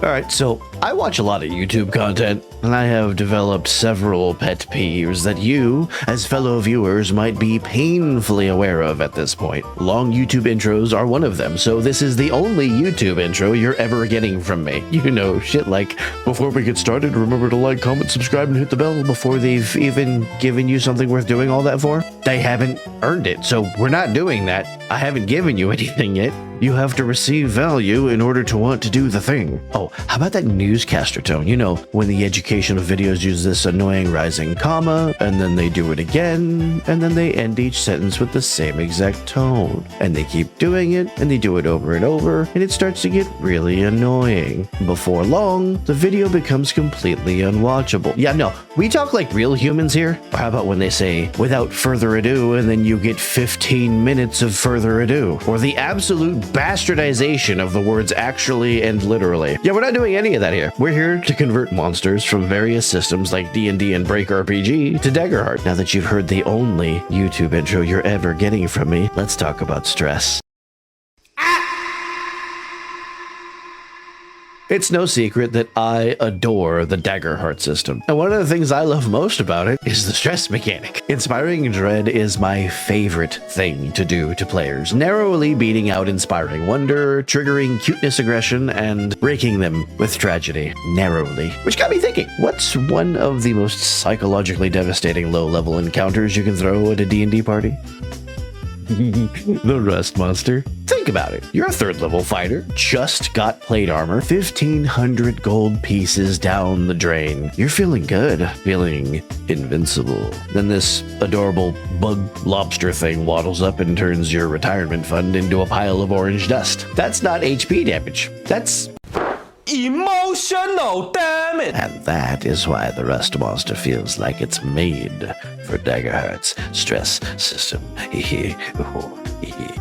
Alright, so I watch a lot of YouTube content, and I have developed several pet peeves that you, as fellow viewers, might be painfully aware of at this point. Long YouTube intros are one of them, so this is the only YouTube intro you're ever getting from me. You know, shit like, before we get started, remember to like, comment, subscribe, and hit the bell before they've even given you something worth doing all that for. They haven't earned it, so we're not doing that. I haven't given you anything yet. You have to receive value in order to want to do the thing. Oh, how about that newscaster tone? You know, when the educational videos use this annoying rising comma, and then they do it again, and then they end each sentence with the same exact tone. And they keep doing it, and they do it over and over, and it starts to get really annoying. Before long, the video becomes completely unwatchable. Yeah, no, we talk like real humans here. Or how about when they say, without further ado, and then you get 15 minutes of further ado? Or the absolute bastardization of the words actually and literally. Yeah, we're not doing any of that here. We're here to convert monsters from various systems like D&D and Break RPG to Daggerheart. Now that you've heard the only YouTube intro you're ever getting from me, let's talk about stress. It's no secret that I adore the Daggerheart system, and one of the things I love most about it is the stress mechanic. Inspiring Dread is my favorite thing to do to players, narrowly beating out Inspiring Wonder, triggering cuteness aggression, and breaking them with tragedy, narrowly. Which got me thinking, what's one of the most psychologically devastating low-level encounters you can throw at a D&D party? The Rust Monster. Think about it. You're a third level fighter, just got plate armor, 1,500 gold pieces down the drain. You're feeling good, feeling invincible. Then this adorable bug lobster thing waddles up and turns your retirement fund into a pile of orange dust. That's not HP damage. That's emotional damage. And that is why the Rust Monster feels like it's made for Daggerheart's stress system.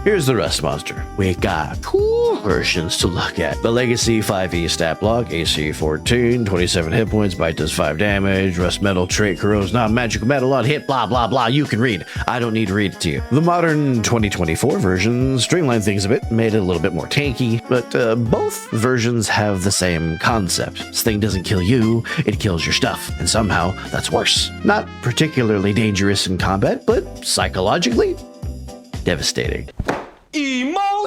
Here's the Rust Monster. We got two versions to look at. The Legacy 5e stat block, AC 14, 27 hit points, bite does 5 damage, Rust Metal trait corrodes non-magical metal on hit, blah blah blah. You can read. I don't need to read it to you. The modern 2024 version streamlined things a bit, made it a little bit more tanky, but both versions have the same concept. This thing doesn't kill you, it kills your stuff, and somehow that's worse. Not particularly dangerous in combat, but psychologically devastating.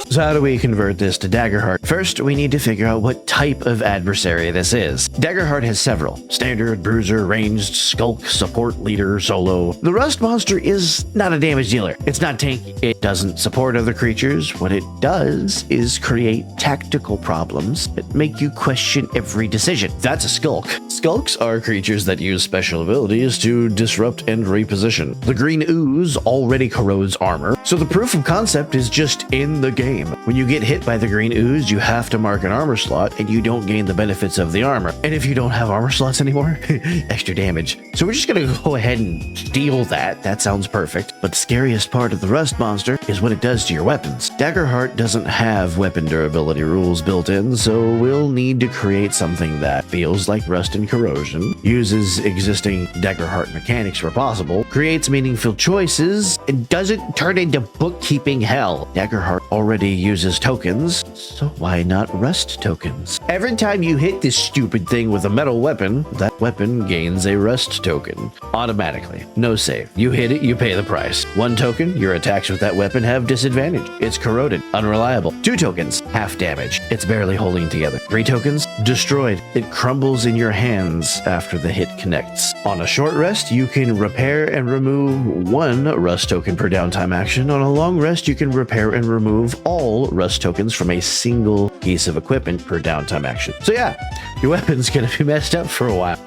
So how do we convert this to Daggerheart? First, we need to figure out what type of adversary this is. Daggerheart has several. Standard, bruiser, ranged, skulk, support, leader, solo. The Rust Monster is not a damage dealer. It's not tanky. It doesn't support other creatures. What it does is create tactical problems that make you question every decision. That's a skulk. Skulks are creatures that use special abilities to disrupt and reposition. The green ooze already corrodes armor, so the proof of concept is just in the game. When you get hit by the green ooze, you have to mark an armor slot, and you don't gain the benefits of the armor. And if you don't have armor slots anymore, extra damage. So we're just gonna go ahead and steal that. That sounds perfect. But the scariest part of the Rust Monster is what it does to your weapons. Daggerheart doesn't have weapon durability rules built in, so we'll need to create something that feels like rust and corrosion, uses existing Daggerheart mechanics where possible, creates meaningful choices, and doesn't turn into bookkeeping hell. Daggerheart already uses tokens, so why not rust tokens? Every time you hit this stupid thing with a metal weapon, that weapon gains a rust token. Automatically. No save. You hit it, you pay the price. 1 token, your attacks with that weapon have disadvantage. It's corroded. Unreliable. 2 tokens, half damage. It's barely holding together. 3 tokens, destroyed. It crumbles in your hands after the hit connects. On a short rest, you can repair and remove 1 rust token per downtime action. On a long rest, you can repair and remove all rust tokens from a single piece of equipment per downtime action. So yeah, your weapon's gonna be messed up for a while.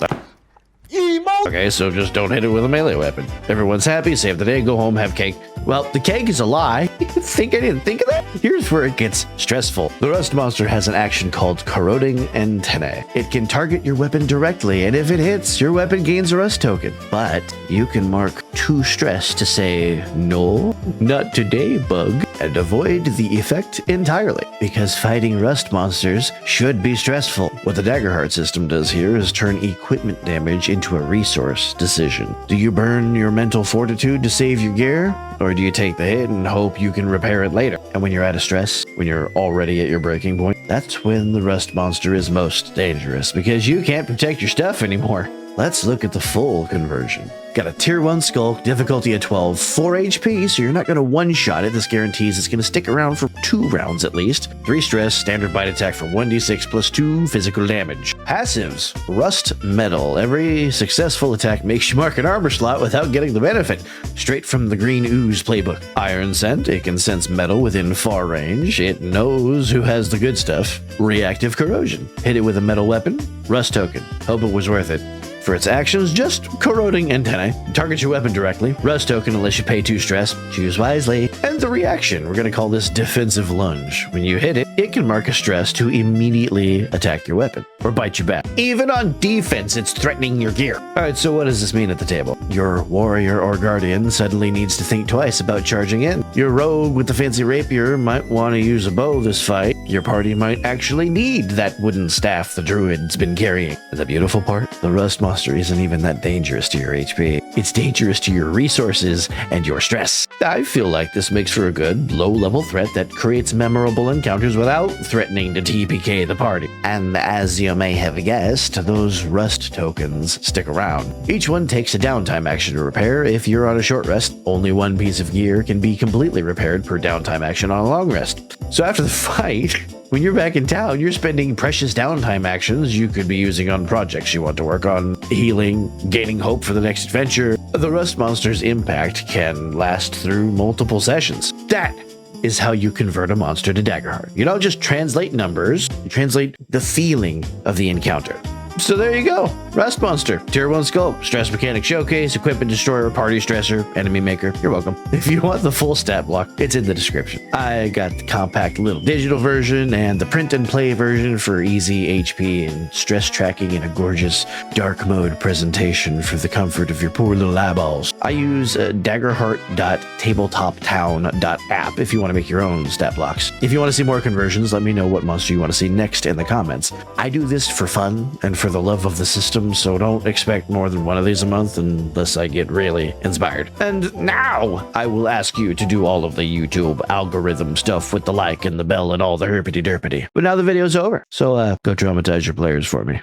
Okay, so just don't hit it with a melee weapon. Everyone's happy, save the day, go home, have cake. Well, the cake is a lie. Think I didn't think of that? Here's where it gets stressful. The Rust Monster has an action called Corroding Antennae. It can target your weapon directly, and if it hits, your weapon gains a rust token. But you can mark 2 stress to say, no, not today, bug, and avoid the effect entirely. Because fighting Rust Monsters should be stressful. What the Daggerheart system does here is turn equipment damage into a resource decision. Do you burn your mental fortitude to save your gear? Or do you take the hit and hope you can repair it later? And when you're out of stress, when you're already at your breaking point, That's when the rust monster is most dangerous, because you can't protect your stuff anymore. Let's look at the full conversion. Got a tier 1 skulk, difficulty at 12, 4 HP, so you're not going to one-shot it. This guarantees it's going to stick around for 2 rounds at least. 3 stress, standard bite attack for 1d6 plus 2 physical damage. Passives, rust metal. Every successful attack makes you mark an armor slot without getting the benefit. Straight from the Green Ooze playbook. Iron scent, it can sense metal within far range. It knows who has the good stuff. Reactive corrosion. Hit it with a metal weapon. Rust token. Hope it was worth it. For its actions, just corroding antennae. Target your weapon directly. Rust token unless you pay 2 stress. Choose wisely. And the reaction, we're going to call this defensive lunge. When you hit it, it can mark a stress to immediately attack your weapon or bite you back. Even on defense, it's threatening your gear. Alright, so what does this mean at the table? Your warrior or guardian suddenly needs to think twice about charging in. Your rogue with the fancy rapier might want to use a bow this fight. Your party might actually need that wooden staff the druid's been carrying. And the beautiful part, the rust monster isn't even that dangerous to your HP. It's dangerous to your resources and your stress. I feel like this makes for a good, low-level threat that creates memorable encounters without threatening to TPK the party. And as you may have guessed, those rust tokens stick around. Each one takes a downtime action to repair. If you're on a short rest, only one piece of gear can be completely repaired per downtime action on a long rest. So after the fight, when you're back in town, you're spending precious downtime actions you could be using on projects you want to work on, healing, gaining hope for the next adventure. The rust monster's impact can last through multiple sessions. That is how you convert a monster to Daggerheart. You don't just translate numbers, you translate the feeling of the encounter. So there you go. Rust Monster, Tier 1 Sculpt, Stress Mechanic Showcase, Equipment Destroyer, Party Stressor, Enemy Maker. You're welcome. If you want the full stat block, it's in the description. I got the compact little digital version and the print and play version for easy HP and stress tracking in a gorgeous dark mode presentation for the comfort of your poor little eyeballs. I use daggerheart.tabletoptown.app if you want to make your own stat blocks. If you want to see more conversions, let me know what monster you want to see next in the comments. I do this for fun and for the love of the system, so don't expect more than one of these a month unless I get really inspired. And now I will ask you to do all of the YouTube algorithm stuff with the like and the bell and all the herpity derpity. But now the video's over, so go traumatize your players for me.